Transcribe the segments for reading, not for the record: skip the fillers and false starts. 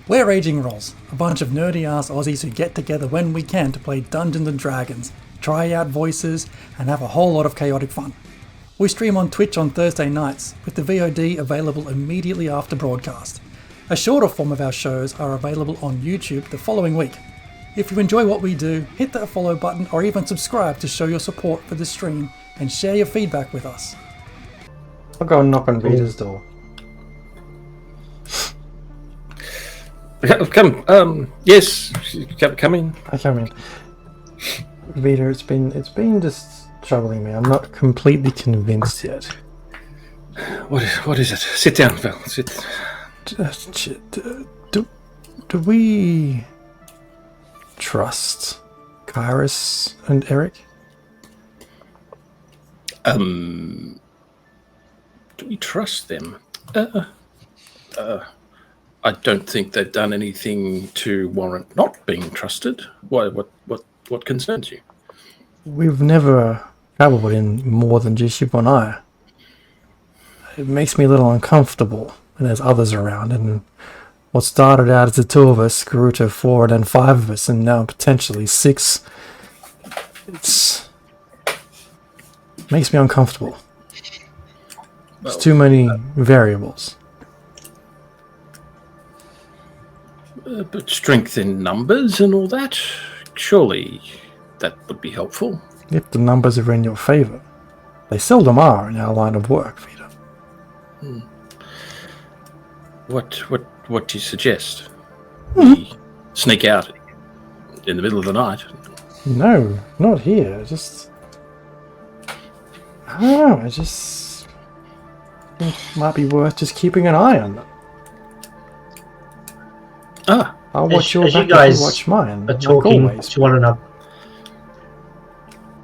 We're Raging Rolls, a bunch of nerdy-ass Aussies who get together when we can to play Dungeons & Dragons, try out voices, and have a whole lot of chaotic fun. We stream on Twitch on Thursday nights, with the VOD available immediately after broadcast. A shorter form of our shows are available on YouTube the following week. If you enjoy what we do, hit that follow button or even subscribe to show your support for the stream and share your feedback with us. I'll go and knock on Rita's door. Come, yes, come in. I come in. Rita, it's been just troubling me. I'm not completely convinced yet. What is it? Sit down, Val. Sit. Do we trust Kairos and Eric? Do we trust them? I don't think they've done anything to warrant not being trusted. Why? What concerns you? We've never travelled in more than just you and I. It makes me a little uncomfortable when there's others around, and what started out as the two of us grew to 4 and then 5 of us, and now potentially 6. It makes me uncomfortable. There's too many variables. But strength in numbers and all that, surely that would be helpful. If the numbers are in your favour. They seldom are in our line of work, Vita. What do you suggest? We sneak out in the middle of the night? No, not here. I don't know, think it might be worth just keeping an eye on them. I'll watch your back and you watch mine. Are talking to one another.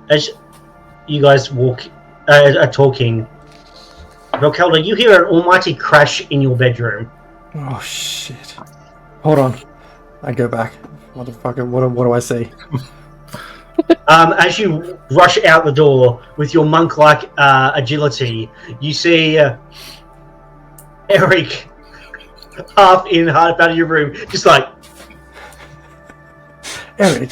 As you guys are talking, Velkelda, you hear an almighty crash in your bedroom. Oh shit! Hold on, I go back. Motherfucker, what do I see? As you rush out the door with your monk-like agility, you see Eric half in, half out of your room, just like... Eric.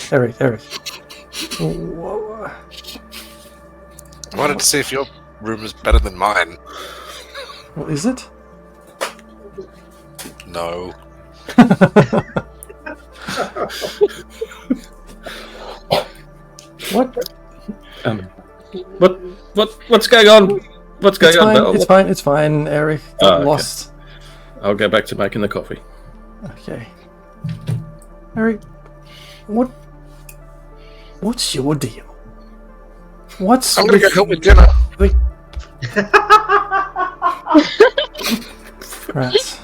I wanted to see if your room is better than mine. What is it? No. What? What's going on? What's going on, Belle? It's fine, Eric. Got lost. I'll go back to making the coffee. Okay. Eric, what's your deal? I'm gonna go help with dinner. Rats.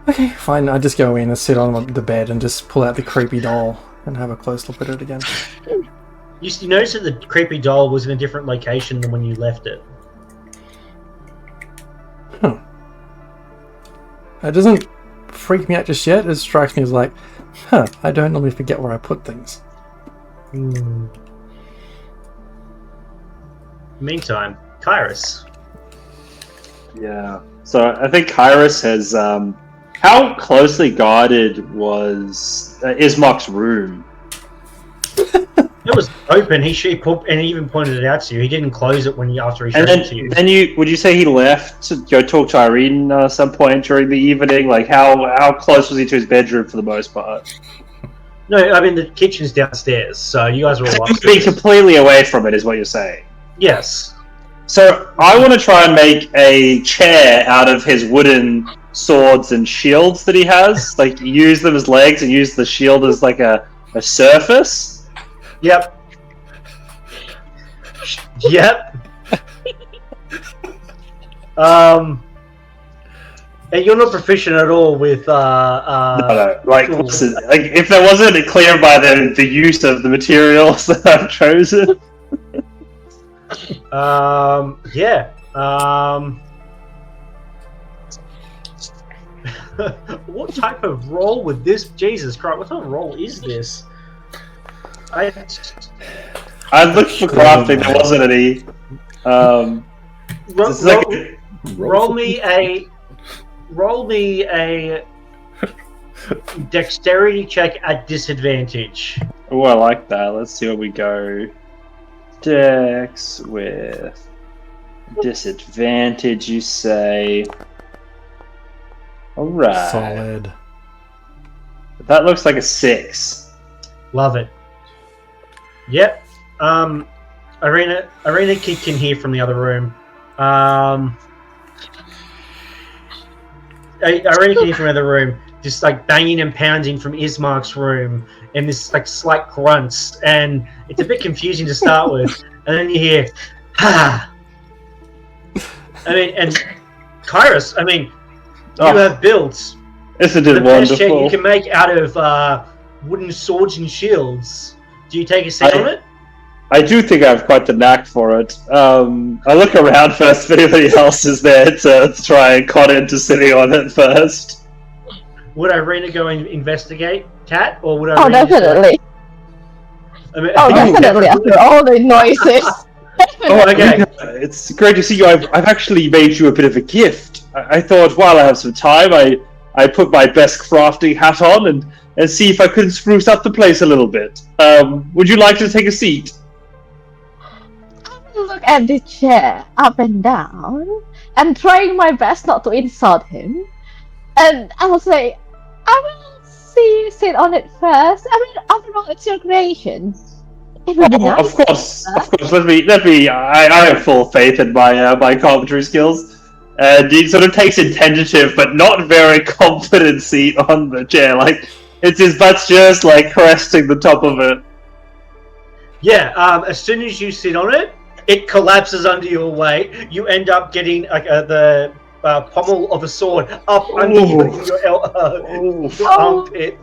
Okay, fine. I just go in and sit on the bed and just pull out the creepy doll and have a close look at it again. You notice that the creepy doll was in a different location than when you left it. It doesn't freak me out just yet. It strikes me as like, I don't normally forget where I put things. Meantime, Kairos. Yeah. So I think Kairos has... how closely guarded was Ismok's room? It was open. He even pointed it out to you. He didn't close it after he showed it to you. Then would you say he left to go talk to Irene at some point during the evening? Like how close was he to his bedroom for the most part? No, I mean the kitchen's downstairs, so you guys are all upstairs. Being completely away from it is what you're saying. Yes. So I want to try and make a chair out of his wooden swords and shields that he has. Like use them as legs and use the shield as like a surface. Yep. And you're not proficient at all with no. Like if there wasn't clear by the use of the materials that I've chosen. What type of roll would this? Jesus Christ! What type of roll is this? I looked for crafting. There wasn't any. Roll me a roll me a dexterity check at disadvantage. Oh, I like that. Let's see where we go. Dex with disadvantage, you say. Alright. Solid. That looks like a 6. Love it. Yep. Arena can hear from the other room. Arena can hear from the other room, just like banging and pounding from Ismark's room, and this like slight grunts, and it's a bit confusing to start with, and then you hear, "Ha!" I mean, and Kairos, I mean, you have built Isn't the it best check wonderful? you can make out of wooden swords and shields. Do you take a seat on it? I do think I have quite the knack for it. I look around first if anybody else is there to try and con into sitting on it first. Would Irina go and investigate, Kat, or would Oh, Irina definitely. I mean, Oh, definitely. After all the noises. Oh, okay. It's great to see you. I've actually made you a bit of a gift. I thought while I have some time, I put my best crafting hat on and see if I couldn't spruce up the place a little bit. Would you like to take a seat? I look at the chair up and down and trying my best not to insult him. And I will say, I will see you sit on it first. I mean, after all, it's your creation. It would be nice. Of course. Let me. I have full faith in my carpentry skills. And he sort of takes a tentative but not very confident seat on the chair. Like it's his butt's just like caressing the top of it. Yeah, as soon as you sit on it, it collapses under your weight. You end up getting the pommel of a sword up under your armpit.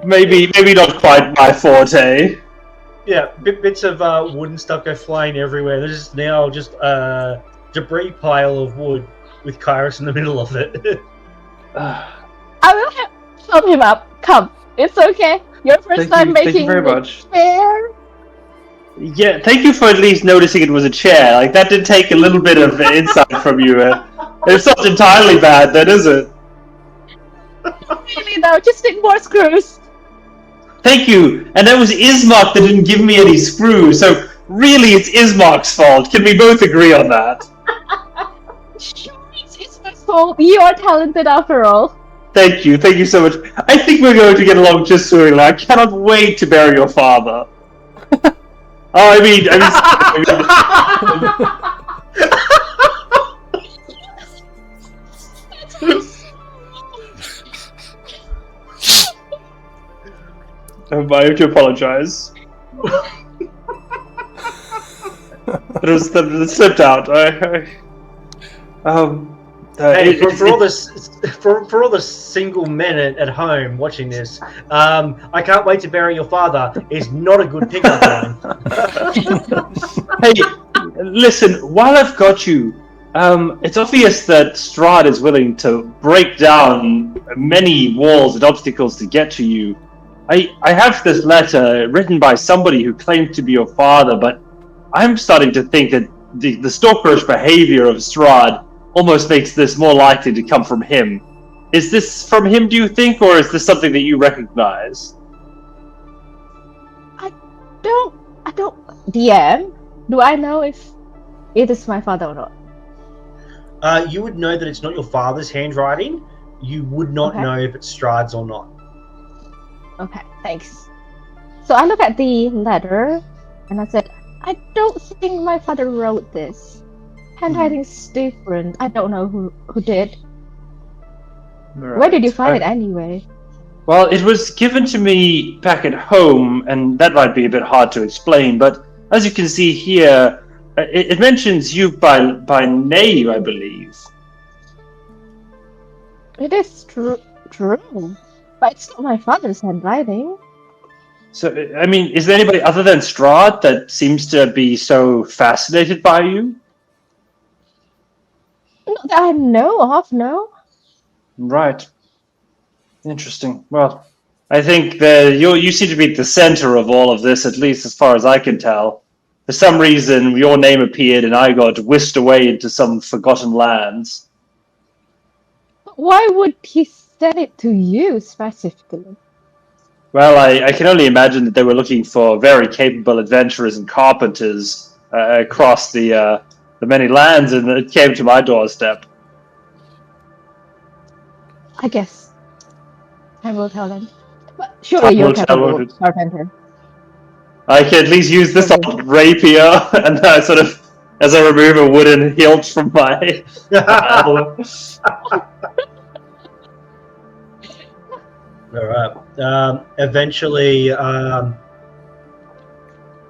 Maybe not quite my forte. Yeah, bits of wood and stuff go flying everywhere. There's now just a debris pile of wood with Kairos in the middle of it. I will help him up. Come, it's okay. Your first time making thank you very much. fair. Yeah, thank you for at least noticing it was a chair. Like that did take a little bit of insight from you. It's not entirely bad, then, is it? Really though, just need more screws. Thank you. And that was Ismark that didn't give me any screws. So really, it's Ismark's fault. Can we both agree on that? Sure, it's my fault. You are talented after all. Thank you so much. I think we're going to get along just swimmingly. I cannot wait to bury your father. I mean I have to apologize. It slipped out. Hey, for all the single men at home watching this, I can't wait to bury your father is not a good pickup line. Hey, listen, while I've got you, it's obvious that Strahd is willing to break down many walls and obstacles to get to you. I have this letter written by somebody who claimed to be your father, but I'm starting to think that the stalkerish behavior of Strahd almost makes this more likely to come from him. Is this from him, do you think, or is this something that you recognize? I don't. DM, do I know if it is my father or not? You would know that it's not your father's handwriting. You would not know if it's Strahd's or not. Okay, thanks. So I look at the letter and I said, I don't think my father wrote this. Handwriting's different. I don't know who did. Right. Where did you find it anyway? Well, it was given to me back at home, and that might be a bit hard to explain, but as you can see here, it mentions you by name, I believe. It is true, but it's not my father's handwriting. So, I mean, is there anybody other than Strahd that seems to be so fascinated by you? Not that I know of, no. Right. Interesting. Well, I think that you seem to be at the center of all of this, at least as far as I can tell. for some reason your name appeared and I got whisked away into some forgotten lands. Why would he send it to you specifically? Well, I can only imagine that they were looking for very capable adventurers and carpenters across the many lands, and it came to my doorstep. I guess I will tell them. But surely you're capable, carpenter. I can at least use this old rapier, and I sort of, as I remove a wooden hilt from my helmet. Alright. Eventually,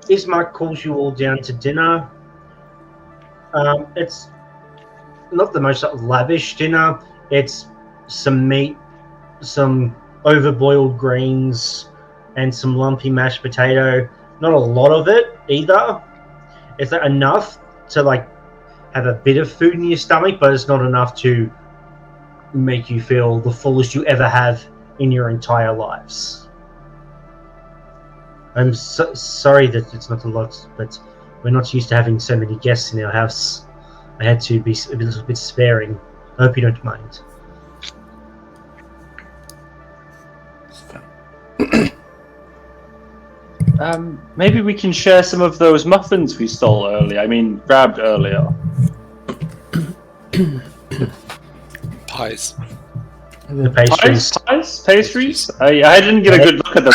Ismark calls you all down to dinner. It's not the most lavish dinner. It's some meat, some overboiled greens, and some lumpy mashed potato. Not a lot of it either. It's enough to have a bit of food in your stomach, but it's not enough to make you feel the fullest you ever have in your entire lives. I'm sorry that it's not a lot, but we're not used to having so many guests in our house. I had to be a little bit sparing. I hope you don't mind. Maybe we can share some of those muffins we stole earlier. Grabbed earlier. Pies. The pastries. Pastries? I didn't get a good look at them.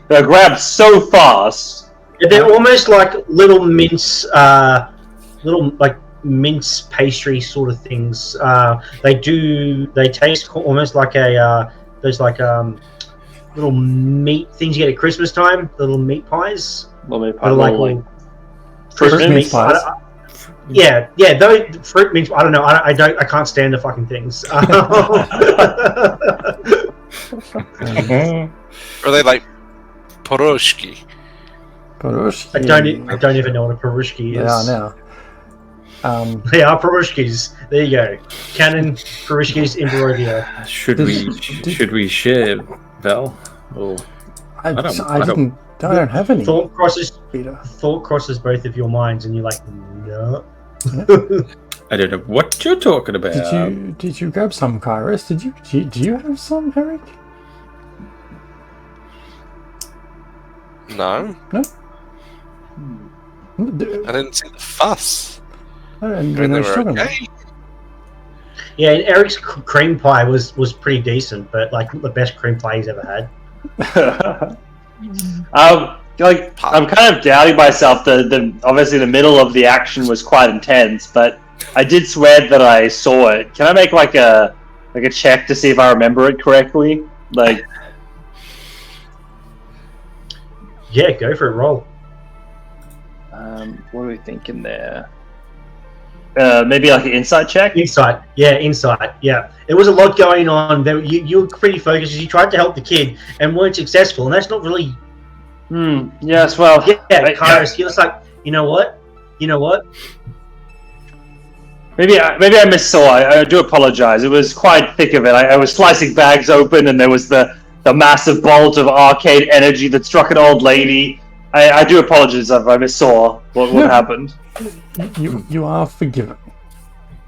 They were grabbed so fast. They're almost like little mince, mince pastry sort of things. They taste almost like those little meat things you get at Christmas time. Little meat pies. Little meat pies. Fruit meat pies. Yeah, those fruit mince. I don't know. I can't stand the fucking things. Are they like poroshki? Parushki. I don't even know what a perushki is. They are now. They are perushkis. There you go. Canon perushkis in Barovia. Should we share, Val? Or I don't have any. Thought crosses Peter. both of your minds, and you're like, no. I don't know what you're talking about. Did you grab some, Kairos? Do you have some, Eric? No. No. I didn't see the fuss. And They no were sugar. okay. Yeah, and Eric's cream pie was pretty decent, but the best cream pie he's ever had. I'm kind of doubting myself. Obviously the middle of the action was quite intense, but I did swear that I saw it. Can I make a check to see if I remember it correctly? Yeah, go for it. Roll. What are we thinking there? Maybe an insight check? Insight. Yeah. There was a lot going on. You were pretty focused as you tried to help the kid and weren't successful, and that's not really... Yes, well... Yeah, Kairos, you're just like, you know what? Maybe I missaw. I do apologize. It was quite thick of it. I was slicing bags open, and there was the massive bolt of arcane energy that struck an old lady. I do apologize if I missaw what happened. You are forgiven.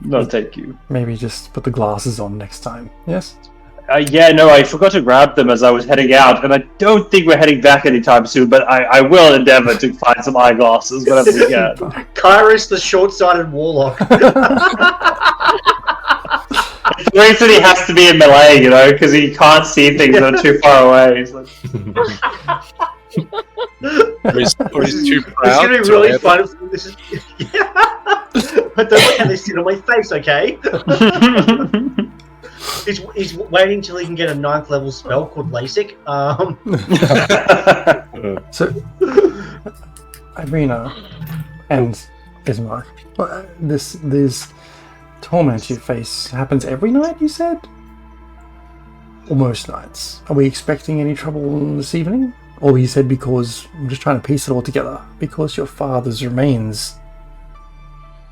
No, thank you. Maybe just put the glasses on next time. Yes? I forgot to grab them as I was heading out, and I don't think we're heading back anytime soon, but I will endeavor to find some eyeglasses whenever we can. Kairos, the short-sighted warlock. The reason he has to be in melee, because he can't see things that are too far away. He's like... Or he's too proud. It's going to be really fun. I don't like how they sit on my face, okay? He's waiting till he can get a 9th level spell called LASIK. So, Irina and Ismark, this torment you face happens every night, you said? Or most nights? Are we expecting any trouble this evening? Or you said because, I'm just trying to piece it all together, because your father's remains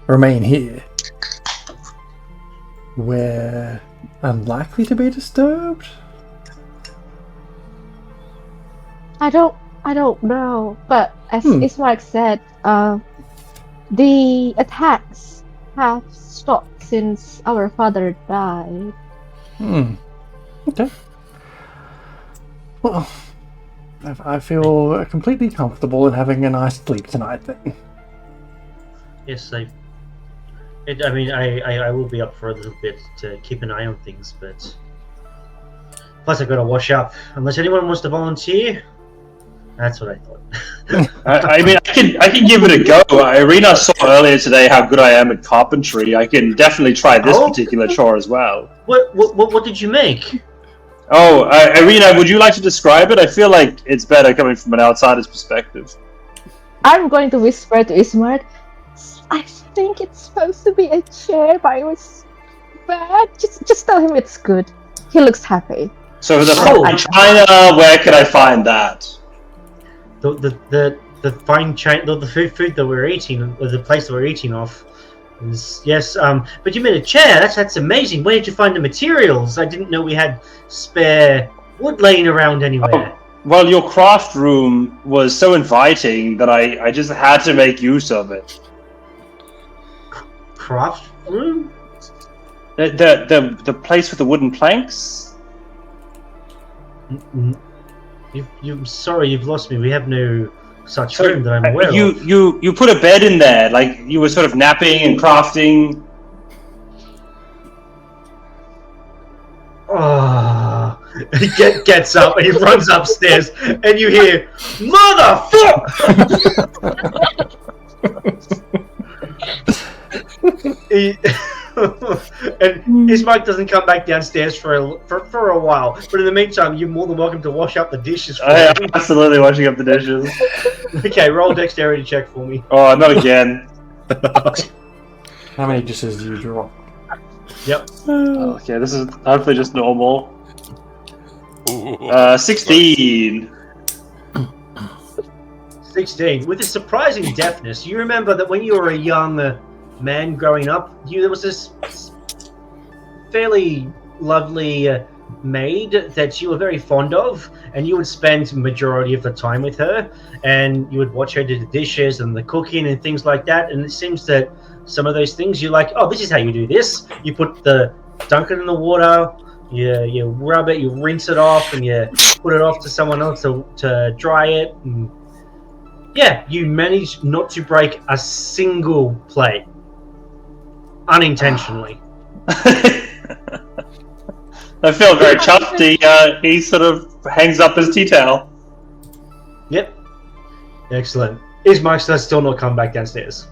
remain here, we're unlikely to be disturbed? I don't I don't know, but as Ismark said, the attacks have stopped since our father died. Okay. Well, I feel completely comfortable in having a nice sleep tonight then. Yes, I will be up for a little bit to keep an eye on things, but plus I gotta wash up. Unless anyone wants to volunteer, that's what I thought. I mean, I can give it a go. Irina saw earlier today how good I am at carpentry. I can definitely try this particular chore as well. What did you make? Oh, Irina, would you like to describe it? I feel like it's better coming from an outsider's perspective. I'm going to whisper to Ismark. I think it's supposed to be a chair, but it was bad. Just tell him it's good. He looks happy. So the fine china, where can I find that? The fine china, the food that we're eating, or the place that we're eating off. Yes, but you made a chair. That's amazing. Where did you find the materials? I didn't know we had spare wood laying around anywhere. Oh, well, your craft room was so inviting that I just had to make use of it. Craft room? The place with the wooden planks? I'm sorry, you've lost me. We have no such room that I'm aware of. You put a bed in there, like you were sort of napping and crafting. Oh, he gets up and he runs upstairs, and you hear, "Motherfucker!" And his mic doesn't come back downstairs for a while. But in the meantime, you're more than welcome to wash up the dishes. I am absolutely washing up the dishes. Okay, roll dexterity check for me. Oh, not again. How many dishes do you draw? Yep. Okay, this is hopefully just normal. 16. 16. With a surprising deftness, you remember that when you were a young man growing up, there was this fairly lovely maid that you were very fond of, and you would spend the majority of the time with her, and you would watch her do the dishes and the cooking and things like that. And it seems that some of those things you're like, oh, this is how you do this. You dunk it in the water, you rub it, you rinse it off, and you put it off to someone else to dry it. And yeah, you managed not to break a single plate. Unintentionally. I feel very chuffed. He sort of hangs up his tea towel. Yep. Excellent. Ismark does still not come back downstairs.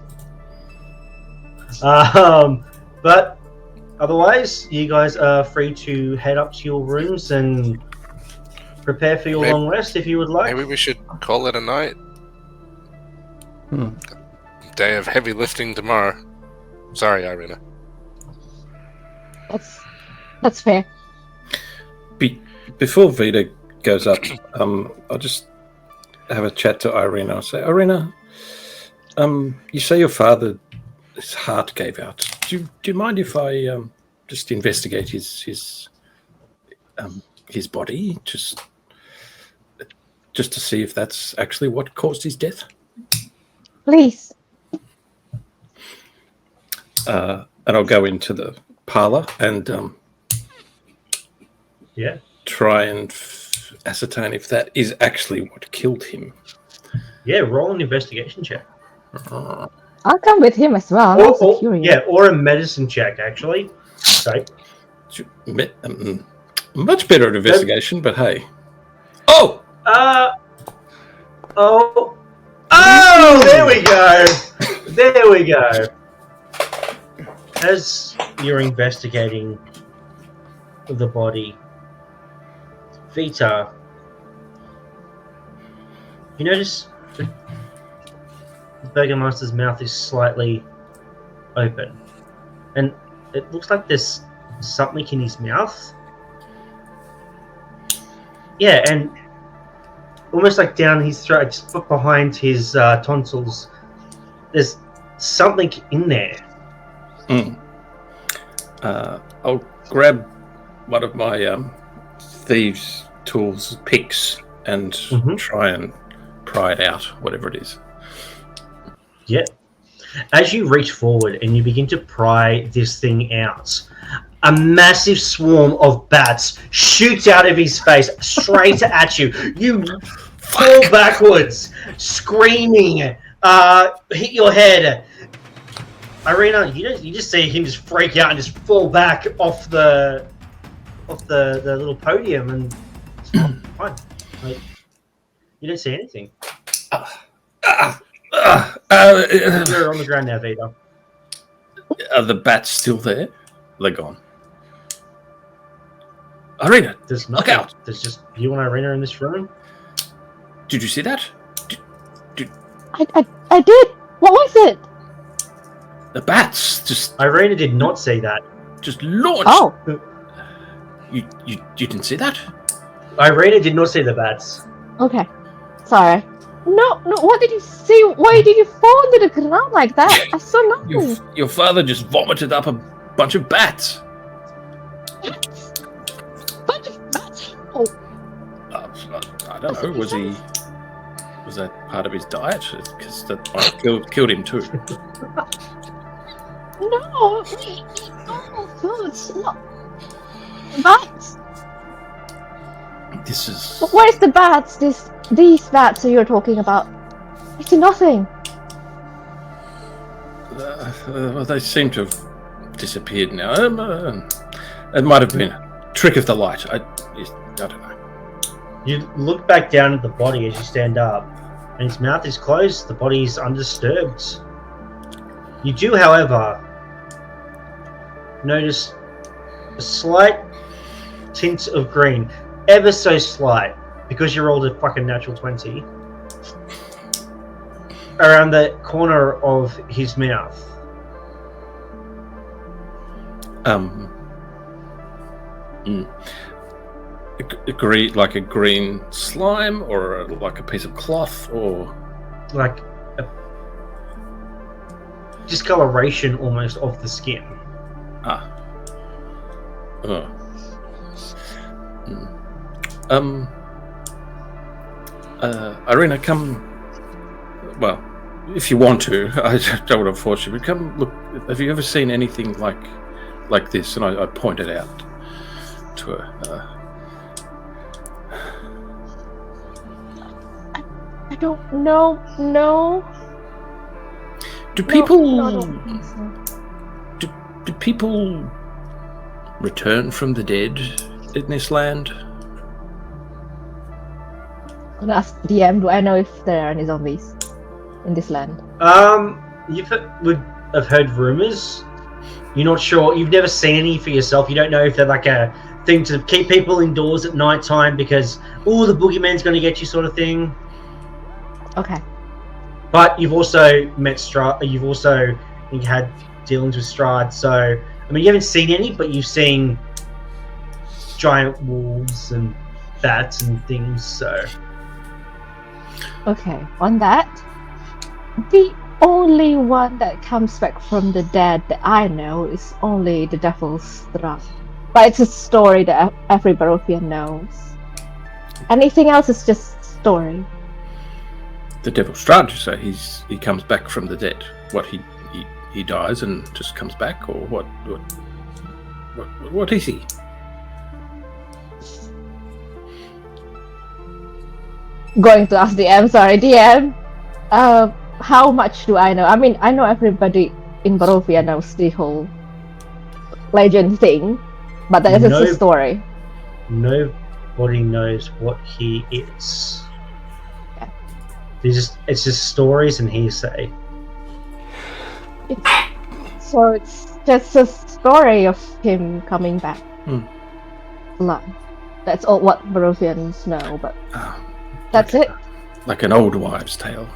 But otherwise, you guys are free to head up to your rooms and prepare for your long rest if you would like. Maybe we should call it a night. Day of heavy lifting tomorrow. Sorry, Irina. That's fair. Before Vita goes up, I'll just have a chat to Irina. I'll say, Irina, you say your father's heart gave out. Do you mind if I just investigate his body, just to see if that's actually what caused his death? Please. And I'll go into the parlor and try and ascertain if that is actually what killed him. Yeah, roll an investigation check. I'll come with him as well. I'm also curious. Yeah, or a medicine check, actually. Sorry. Much better at investigation, but hey. Oh! Oh, there we go. There we go. As you're investigating the body, Vita, you notice the Burgomaster's mouth is slightly open, and it looks like there's something in his mouth. Yeah, and almost like down his throat, just behind his tonsils, there's something in there. I'll grab one of my thieves' tools, picks, and try and pry it out, whatever it is. Yep. As you reach forward and you begin to pry this thing out, a massive swarm of bats shoots out of his face straight at you. You fall backwards, screaming, hit your head. Irina, you just see him just freak out and just fall back off the little podium, and it's fine. Like, you don't see anything. You're on the ground now, Vito. Are the bats still there? They're gone. Irina, There's look nothing. out! There's just you and Irina in this room. Did you see that? I did. What was it? The bats just Irina did not see that. launched. Oh, You didn't see that? Irina did not see the bats. okay. Sorry. No. What did you see? Why did you fall to the ground like that? I saw nothing. Your father just vomited up a bunch of bats. Bunch of bats. Oh, I don't know. Was that part of his diet? Because that might have killed him too. no. We eat normal foods. No. Bats. This is Where's the bats? These bats that you're talking about. I see nothing. well, they seem to have disappeared now. It might have been a trick of the light. I don't know. You look back down at the body as you stand up, and his mouth is closed. The body is undisturbed. You do, however, notice a slight tint of green, ever so slight, because you rolled a fucking natural 20, around the corner of his mouth. Like a green slime, or like a piece of cloth, or Like a discoloration almost of the skin. Irina, come. Well, if you want to, I don't want to force you, but come look. Have you ever seen anything like this? And I pointed out to her. I don't know. No. Do people? No, I don't think so. Do people return from the dead in this land? I'm gonna ask DM. Do I know if there are any zombies in this land? You would have heard rumors. You're not sure. You've never seen any for yourself. You don't know if they're like a thing to keep people indoors at night time because the boogeyman's going to get you, sort of thing. Okay. But you've also met Strahd. You've also had dealings with Strahd. So I mean, you haven't seen any, but you've seen giant wolves and bats and things. So Okay. On that, the only one that comes back from the dead that I know is only the devil's Strahd. But it's a story that every Barovia knows. Anything else is just story. The devil Strahd, you say? He comes back from the dead. What, he dies and just comes back, or what is he? Going to ask DM. Sorry, DM. How much do I know? I mean, I know everybody in Barovia knows the whole legend thing, but that is a story. Nobody knows what he is. Yeah. It's just stories and hearsay. So it's just a story of him coming back. Alive. That's all what Barovians know, but that's it. Like an old wives' tale.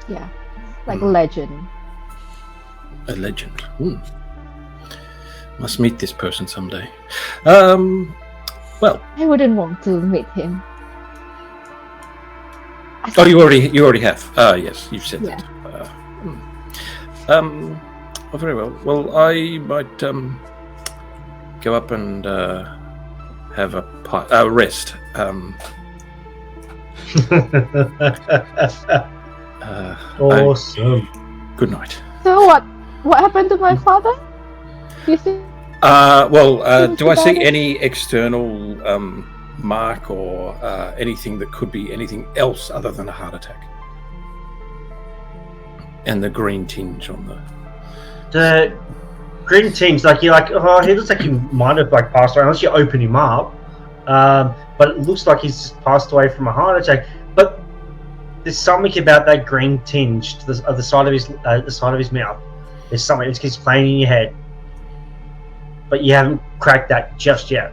Yeah, like legend. A legend. Must meet this person someday. Well, I wouldn't want to meet him. oh, you already have. Yes, you've said Yeah. that. Oh, very well. Well, I might go up and have a rest. Awesome. Good night. So what happened to my father? You think? Do I see any external mark or anything that could be anything else other than a heart attack? And the green tinge on The green tinge, like you're like, oh, he looks like he might have like passed away unless you open him up. But it looks like he's just passed away from a heart attack. But there's something about that green tinge to the side of his mouth. There's something that keeps playing in your head, but you haven't cracked that just yet.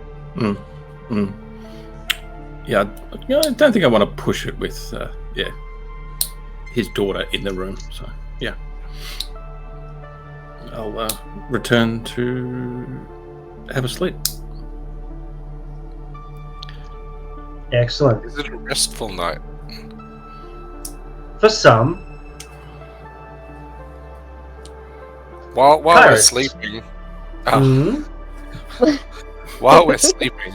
Yeah, I don't think I want to push it with his daughter in the room. So yeah, I'll return to have a sleep. Excellent. Is it a restful night? For some. While we're Harshest. sleeping, Mm-hmm. while we're sleeping,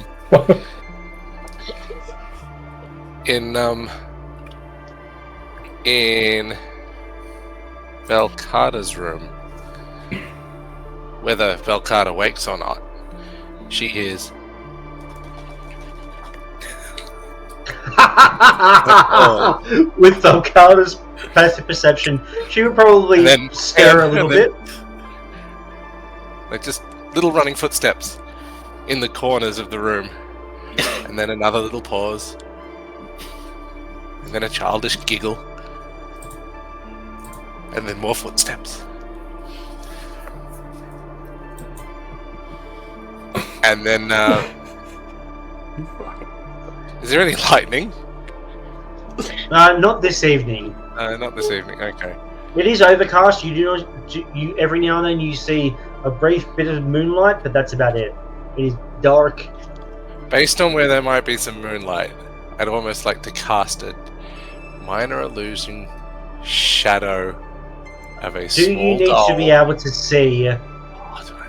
in Velkada's room, whether Velkada wakes or not, she hears. With Velkada's passive perception, she would probably scare a little bit. Like just little running footsteps in the corners of the room, and then another little pause, and then a childish giggle, and then more footsteps, and then is there any lightning? Not this evening. Not this evening. Okay. It is overcast. You every now and then you see a brief bit of moonlight, but that's about it. It is dark. Based on where there might be some moonlight, I'd almost like to cast a minor illusion shadow of a Do small you need doll. to be able to see? Oh, do I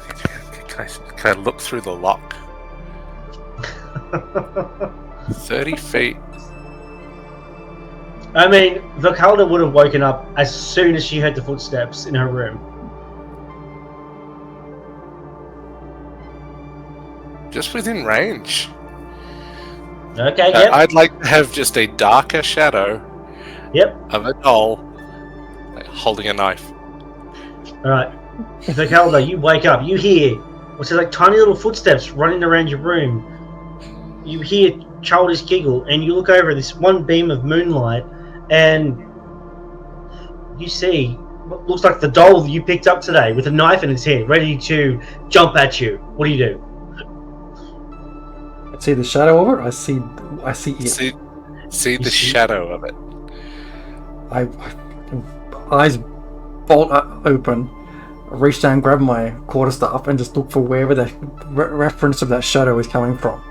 think can I look through the lock? 30 feet. I mean, Velkada would have woken up as soon as she heard the footsteps in her room. Just within range. Okay, yep. I'd like to have just a darker shadow Yep. of a doll like, holding a knife. Alright. Velkada, you wake up. You hear what's like tiny little footsteps running around your room. You hear childish giggle, and you look over this one beam of moonlight, and you see what looks like the doll you picked up today with a knife in its head, ready to jump at you. What do you do? I see the shadow of it. I see it. See the shadow of it. I eyes bolt open. I reach down, grab my quarterstaff, and just look for wherever the reference of that shadow is coming from.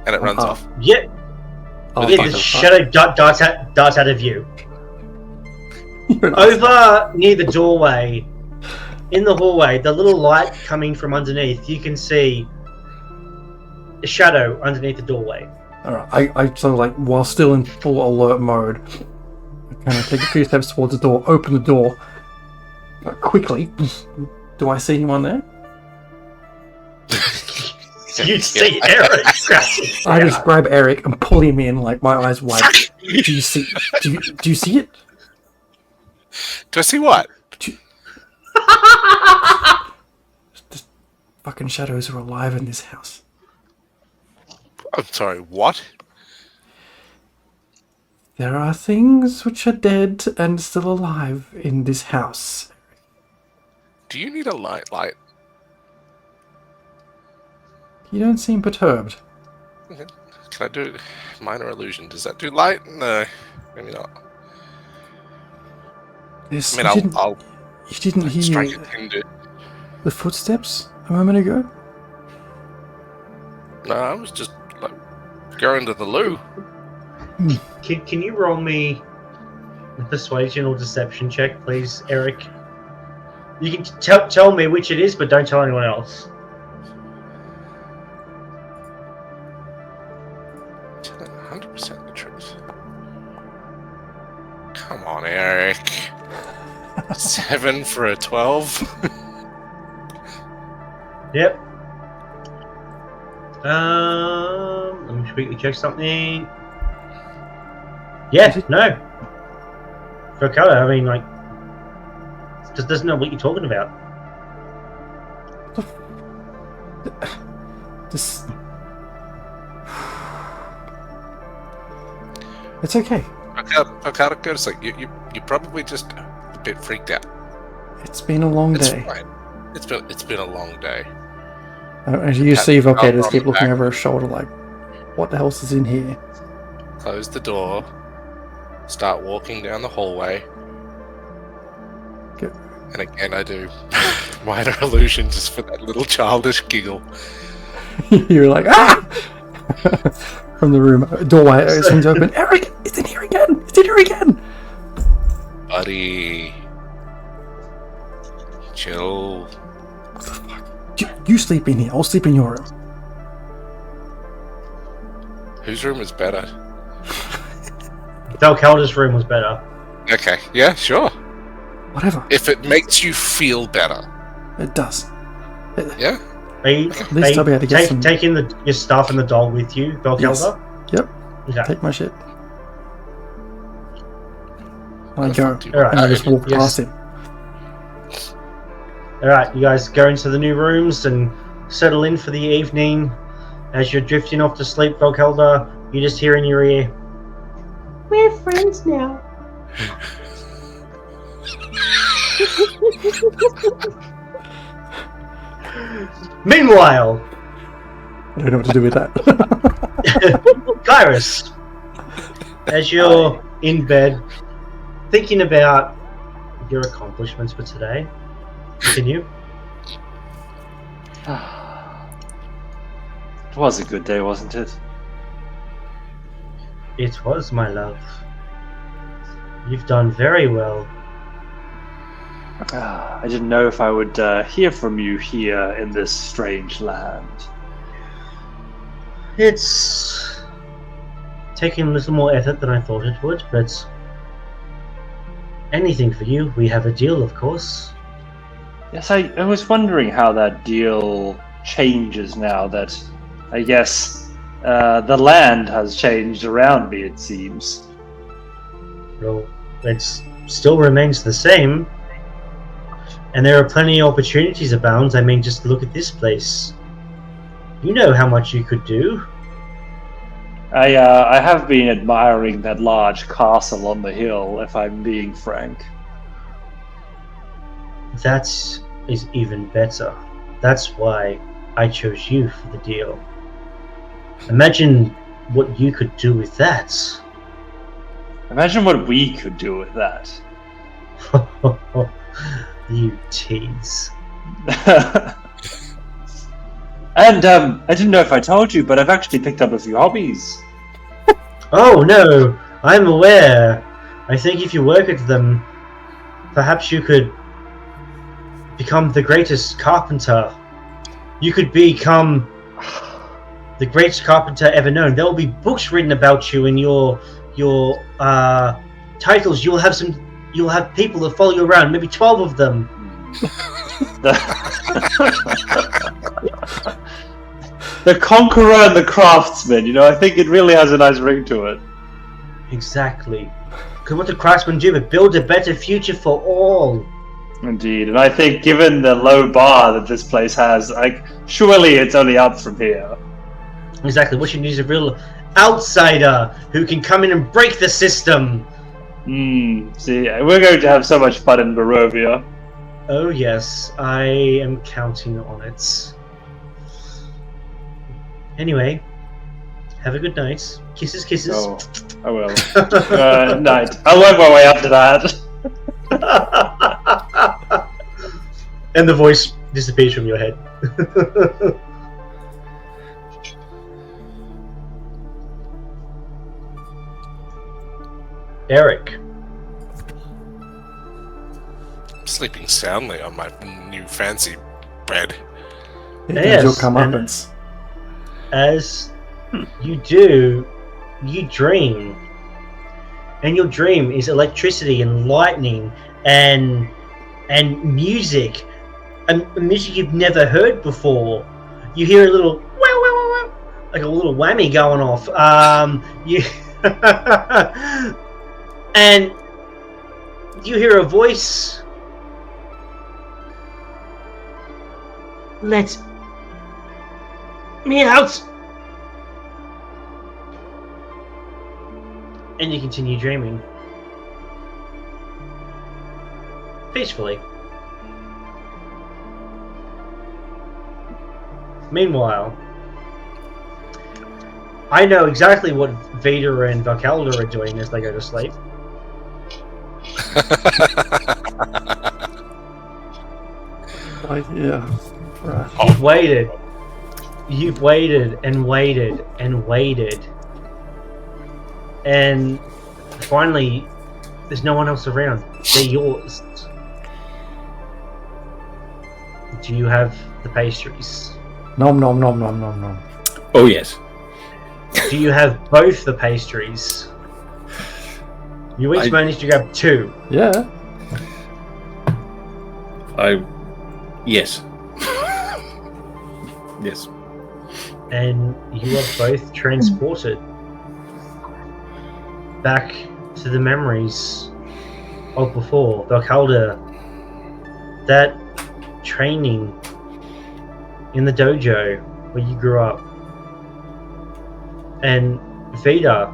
And it runs off. Yep. Oh, Yeah, fuck the it. shadow darts out of view. Over near the doorway, in the hallway, the little light coming from underneath, you can see a shadow underneath the doorway. Alright, I sort of like, while still in full alert mode, I kind of take a few steps towards the door, open the door, quickly. Do I see anyone there? You see Eric. I just grab Eric and pull him in, like my eyes wide. Do you see? Do you see it? Do I see what? The fucking shadows are alive in this house. I'm sorry, what? There are things which are dead and still alive in this house. Do you need a light? You don't seem perturbed. Okay. Can I do minor illusion? Does that do light? No, maybe not. Yes, I mean, I'll you didn't strike hear it into. the footsteps a moment ago? No, I was just like going to the loo. Can you roll me a persuasion or deception check, please, Eric? You can tell me which it is, but don't tell anyone else. 100% the truth. Come on, Eric. 7 for a 12. Yep. Let me quickly check something. Yeah, no. For color, I mean, like, just doesn't know what you're talking about. This. It's okay. Okada, like you're probably just a bit freaked out. It's been a long It's day. fine. It's been a long day. As you see Volcano just keep looking back. over his shoulder like, what else is in here? Close the door. Start walking down the hallway. Good. And again, I do minor illusion just for that little childish giggle. You're like, ah! From the room, doorway swings open. Eric, it's in here again! It's in here again! Buddy. Chill. What the fuck? You sleep in here. I'll sleep in your room. Whose room is better? Valkalda's room was better. Okay, yeah, sure. Whatever. If it makes you feel better. It does. Yeah? Are you, least I'll be able to get some- taking your stuff and the dog with you, Valkalda? Yes. Yep. Okay. Take my shit. I go. Alright. And I just walk Yes. past him. Alright, you guys go into the new rooms and settle in for the evening. As you're drifting off to sleep, Valkalda, you just hear in your ear, "We're friends now." Meanwhile, I don't know what to do with that. Kairos, as you're in bed, thinking about your accomplishments for today, continue. It was a good day, wasn't it? It was, my love. You've done very well. I didn't know if I would hear from you here in this strange land. It's taking a little more effort than I thought it would, but anything for you. We have a deal, of course. Yes, I was wondering how that deal changes now that, I guess, the land has changed around me, it seems. Well, it still remains the same. And there are plenty of opportunities abound. I mean, just look at this place. You know how much you could do. I have been admiring that large castle on the hill, if I'm being frank. That is even better. That's why I chose you for the deal. Imagine what you could do with that. Imagine what we could do with that. You tease. And I didn't know if I told you, but I've actually picked up a few hobbies. Oh no, I'm aware. I think if you work at them, perhaps you could become the greatest carpenter. You could become the greatest carpenter ever known. There will be books written about you in your titles. You'll have people that follow you around, maybe 12 of them. The conqueror and the craftsman, I think it really has a nice ring to it. Exactly. Because what do craftsmen do but build a better future for all? Indeed, and I think given the low bar that this place has, surely it's only up from here. Exactly. What you need is a real outsider who can come in and break the system. See, we're going to have so much fun in Barovia. Oh yes, I am counting on it. Anyway, have a good night. Kisses, kisses. Oh, I will. Night. I'll work my way up to that. And the voice disappears from your head. Eric. I'm sleeping soundly on my new fancy bed. Yes, Your comeuppance. As you do, you dream. and your dream is electricity and lightning and music, and music you've never heard before. You hear a little like a little whammy going off. And you hear a voice. Let me out. And you continue dreaming peacefully. Meanwhile, I know exactly what Vader and Valkalda are doing as they go to sleep. Yeah. Right. You've waited. You've waited and waited and waited. And finally, there's no one else around. They're yours. Do you have the pastries? Nom nom nom nom nom nom. Oh, yes. Do you have both the pastries? You each managed to grab 2. Yeah. Yes. Yes. And you are both transported back to the memories of before. Valkalda, that training in the dojo where you grew up. And Veda,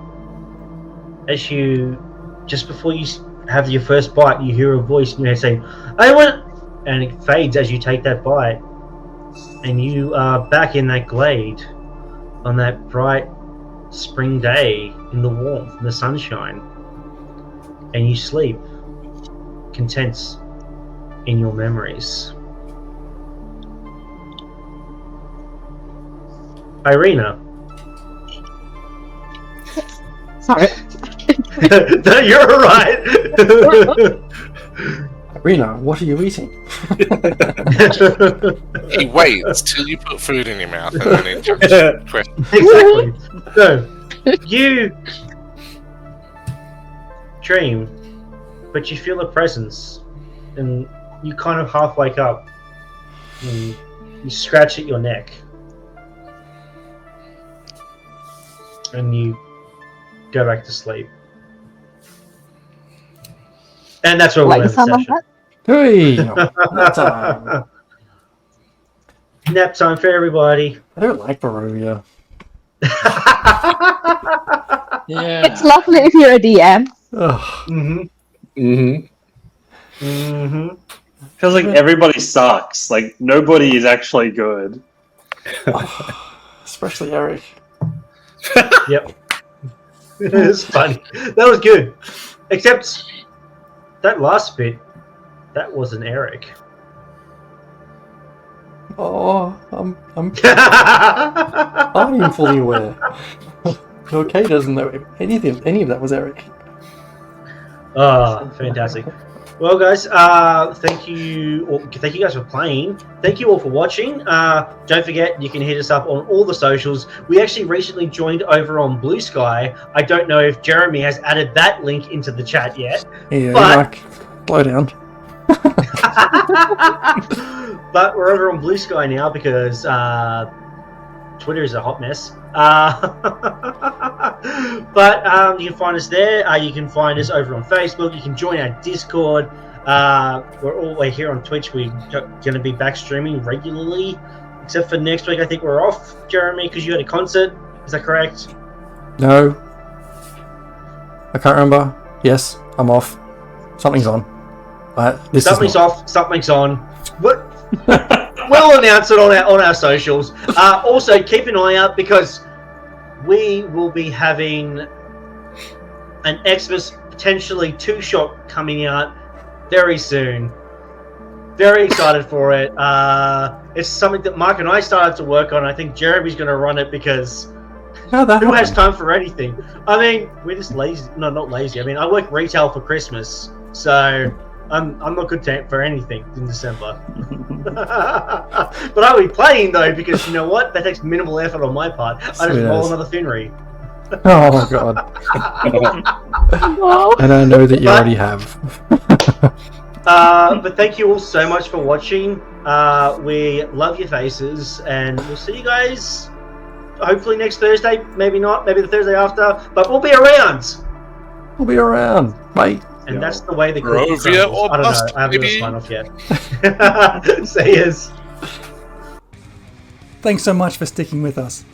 as you, just before you have your first bite, you hear a voice in your head saying, I want, and it fades as you take that bite. And you are back in that glade on that bright spring day in the warmth, in the sunshine. And you sleep, content in your memories. Irina. Sorry. No, you're right. Irina, what are you eating? He waits till you put food in your mouth and then he jumps question. Exactly. So, you dream, but you feel a presence, and you kind of half wake up, and you scratch at your neck, and you go back to sleep. And that's where we'll end the session. Hey, nap time. Nap time for everybody. I don't like Barovia. Yeah. It's lovely if you're a DM. Feels like everybody sucks. Like nobody is actually good. Especially Eric. Yep. It was funny. That was good. Except that last bit, that wasn't Eric. Oh, I'm fully aware. Okay, doesn't know any of that was Eric. Oh, fantastic. Well, guys, thank you guys for playing. Thank you all for watching. Don't forget, you can hit us up on all the socials. We actually recently joined over on Blue Sky. I don't know if Jeremy has added that link into the chat yet. Yeah, but... slow down. But we're over on Blue Sky now because Twitter is a hot mess. But you can find us there. You can find us over on Facebook. You can join our Discord. We're here on Twitch. We're going to be back streaming regularly, except for next week. I think we're off, Jeremy, because you had a concert. Is that correct? No. I can't remember. Yes, I'm off. Something's on. Something's off. Something's on. What? We'll announce it on our socials. Also, keep an eye out because we will be having an Xmas potentially 2-shot coming out very soon. Very excited for it. It's something that Mark and I started to work on. I think Jeremy's going to run it because who has time for anything? I mean, we're just lazy. No, not lazy. I mean, I work retail for Christmas, so I'm not good for anything in December. But I'll be playing though because you know what? That takes minimal effort on my part. I just roll another Finry. Oh god. No. And I know that you already have. But thank you all so much for watching. We love your faces, and we'll see you guys hopefully next Thursday. Maybe not, maybe the Thursday after, but we'll be around. We'll be around, mate. And that's the way the cookie Barovia crumbles. or I don't bust, know. I haven't baby. even signed off yet. See yous. Thanks so much for sticking with us.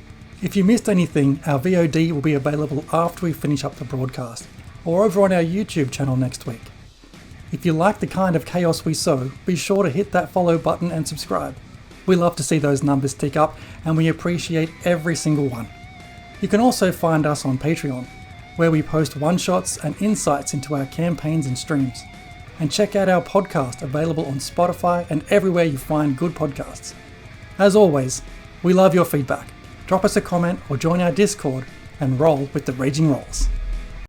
If you missed anything, our VOD will be available after we finish up the broadcast, or over on our YouTube channel next week. If you like the kind of chaos we sow, be sure to hit that follow button and subscribe. We love to see those numbers tick up, and we appreciate every single one. You can also find us on Patreon, where we post one-shots and insights into our campaigns and streams. And check out our podcast, available on Spotify and everywhere you find good podcasts. As always, we love your feedback. Drop us a comment or join our Discord and roll with the Raging Rolls.